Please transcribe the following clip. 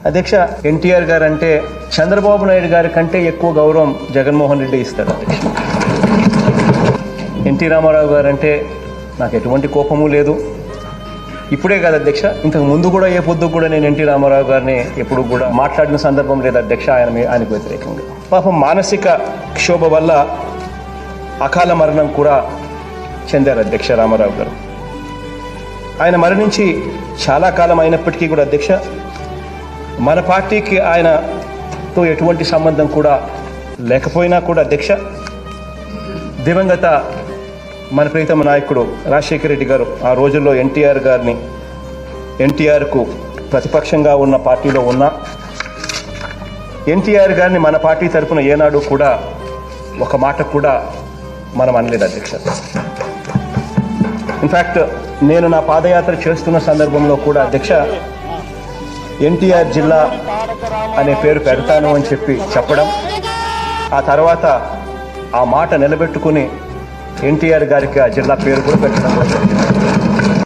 అధ్యక్ష, ఎన్టీఆర్ గారు అంటే చంద్రబాబు నాయుడు గారి కంటే ఎక్కువ గౌరవం జగన్మోహన్ రెడ్డి ఇస్తాడు అధ్యక్ష. ఎన్టీ రామారావు గారు అంటే నాకు ఎటువంటి కోపము లేదు. ఇప్పుడే కాదు అధ్యక్ష, ఇంతకు ముందు కూడా ఏ పొద్దు కూడా నేను ఎన్టీ రామారావు గారిని ఎప్పుడు కూడా మాట్లాడిన సందర్భం లేదు అధ్యక్ష ఆయనకు వ్యతిరేకంగా. పాపం మానసిక క్షోభ వల్ల అకాల మరణం కూడా చెందారు అధ్యక్ష రామారావు గారు. ఆయన మరణించి చాలా కాలం అయినప్పటికీ కూడా అధ్యక్ష, మన పార్టీకి ఆయనతో ఎటువంటి సంబంధం కూడా లేకపోయినా కూడా అధ్యక్ష, దివంగత మన ప్రీతమ నాయకుడు రాజశేఖర రెడ్డి గారు ఆ రోజుల్లో ఎన్టీఆర్కు ప్రతిపక్షంగా ఉన్న పార్టీలో ఉన్న ఎన్టీఆర్ గారిని మన పార్టీ తరఫున ఏనాడు కూడా ఒక మాట కూడా మనం అనలేదు అధ్యక్ష. ఇన్ఫ్యాక్ట్ నేను నా పాదయాత్ర చేస్తున్న సందర్భంలో కూడా అధ్యక్ష, ఎన్టీఆర్ జిల్లా అనే పేరు పెడతాను అని చెప్పడం, ఆ తర్వాత ఆ మాట నిలబెట్టుకుని ఎన్టీఆర్ గారికి ఆ జిల్లా పేరు కూడా పెట్టడం జరిగింది.